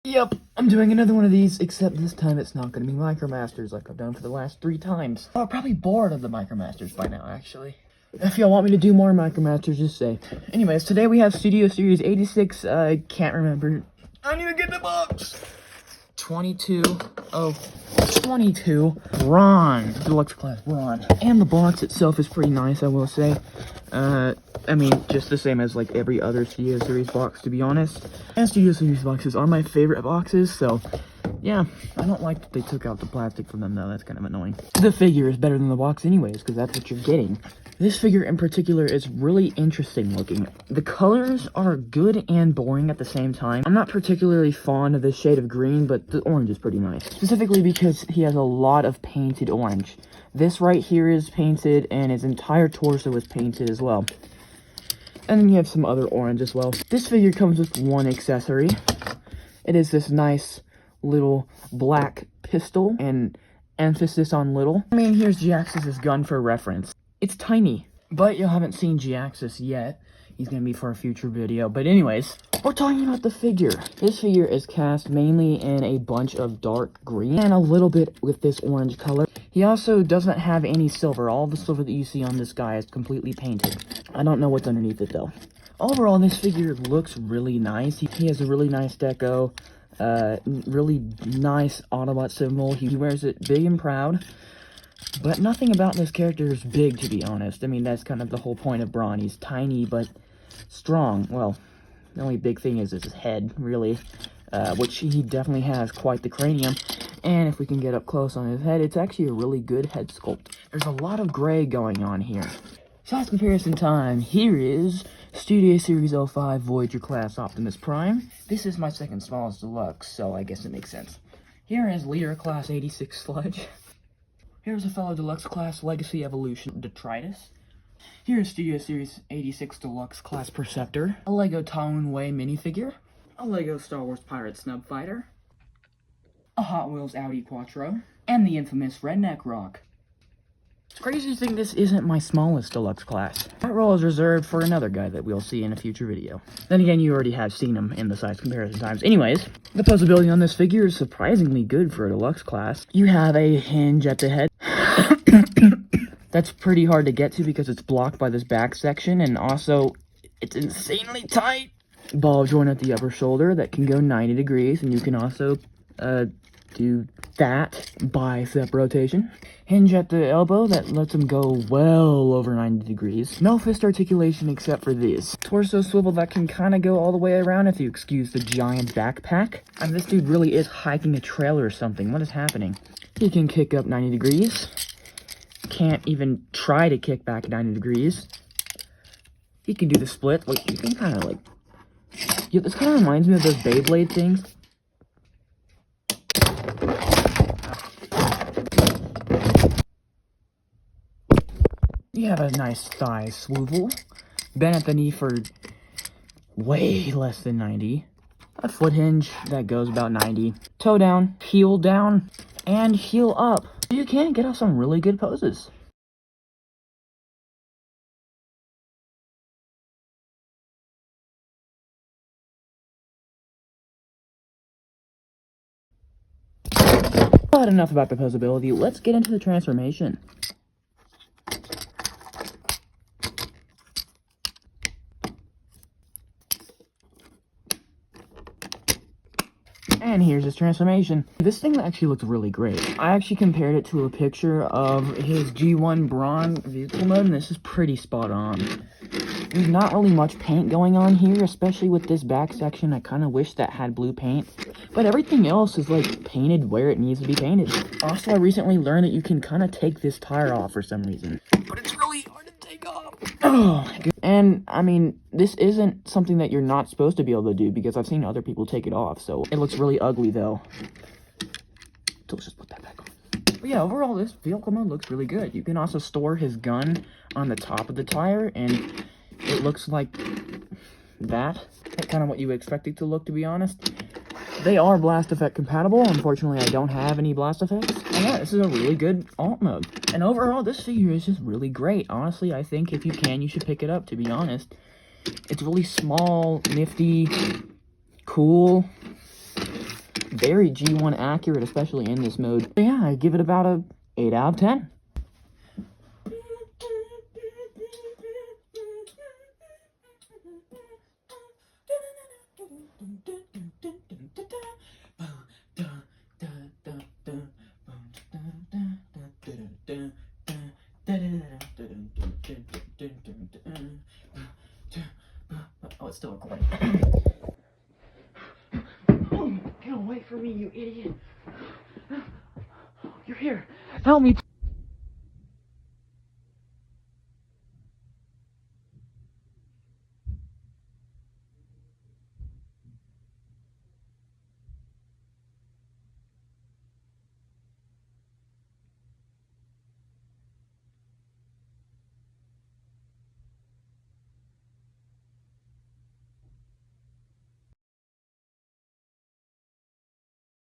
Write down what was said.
Yep, I'm doing another one of these, except this time it's not going to be Micromasters like I've done for the last 3 times. I'm probably bored of the Micromasters by now, actually. If y'all want me to do more Micromasters, just say. Anyways, today we have Studio Series 86, I can't remember. I need to get the box! 22 Brawn, deluxe class Brawn. And the box itself is pretty nice, I will say. I mean, just the same as like every other Studio Series box, to be honest. And Studio Series boxes are my favorite boxes, so yeah. I don't like that they took out the plastic from them though, that's kind of annoying. The figure is better than the box anyways, because that's what you're getting. This figure in particular is really interesting looking. The colors are good and boring at the same time. I'm not particularly fond of this shade of green, but the orange is pretty nice. Specifically because he has a lot of painted orange. This right here is painted, and his entire torso is painted as well. And then you have some other orange as well. This figure comes with one accessory. It is this nice little black pistol, and emphasis on little. I mean, here's G-Axis' gun for reference. It's tiny, but you haven't seen G-Axis yet. He's gonna be for a future video. But anyways, we're talking about the figure. This figure is cast mainly in a bunch of dark green and a little bit with this orange color. He also doesn't have any silver. All the silver that you see on this guy is completely painted. I don't know what's underneath it though. Overall, this figure looks really nice. He has a really nice deco, really nice Autobot symbol. He wears it big and proud. But nothing about this character is big, to be honest. I mean, that's kind of the whole point of Brawn. He's tiny, but strong. Well, the only big thing is his head, really. Which he definitely has quite the cranium. And if we can get up close on his head, it's actually a really good head sculpt. There's a lot of gray going on here. Size comparison time. Here is Studio Series 05 Voyager Class Optimus Prime. This is my second smallest deluxe, so I guess it makes sense. Here is Leader Class 86 Sludge. Here's a fellow Deluxe Class Legacy Evolution Detritus. Here's Studio Series 86 Deluxe Class Perceptor. A Lego Town Way minifigure. A Lego Star Wars Pirate Snub Fighter. A Hot Wheels Audi Quattro. And the infamous Redneck Rock. It's crazy to think this isn't my smallest Deluxe Class. That role is reserved for another guy that we'll see in a future video. Then again, you already have seen him in the size comparison times. Anyways, the posability on this figure is surprisingly good for a Deluxe Class. You have a hinge at the head. That's pretty hard to get to because it's blocked by this back section, and also it's insanely tight. Ball joint at the upper shoulder that can go 90 degrees, and you can also do that bicep rotation. Hinge at the elbow that lets him go well over 90 degrees. No fist articulation except for this. Torso swivel that can kind of go all the way around if you excuse the giant backpack. I mean, this dude really is hiking a trail or something. What is happening? He can kick up 90 degrees. Can't even try to kick back 90 degrees. He can do the split. Like, you can kind of like... Yeah, this kind of reminds me of those Beyblade things. You have a nice thigh swivel. Bend at the knee for way less than 90. A foot hinge that goes about 90. Toe down, and heel up. You can get off some really good poses. But enough about the posability. Let's get into the transformation. And here's his transformation. This thing actually looks really great. I actually compared it to a picture of his G1 Brawn vehicle mode, and this is pretty spot on. There's not really much paint going on here, especially with this back section. I kind of wish that had blue paint. But everything else is like painted where it needs to be painted. Also, I recently learned that you can kind of take this tire off for some reason. But it's really hard to take off. Oh, and I mean, this isn't something that you're not supposed to be able to do because I've seen other people take it off. So it looks really ugly though. So let's just put that back on. But yeah, overall, this vehicle mode looks really good. You can also store his gun on the top of the tire, and it looks like that. That's kind of what you expect it to look, to be honest. They are blast effect compatible. Unfortunately, I don't have any blast effects. And yeah, this is a really good alt mode. And overall, this figure is just really great. Honestly, I think if you can, you should pick it up, to be honest. It's really small, nifty, cool. very G1 accurate, especially in this mode. But yeah, I give it about a 8 out of 10. Oh, it's still recording. Get away from me, you idiot. You're here. Help me.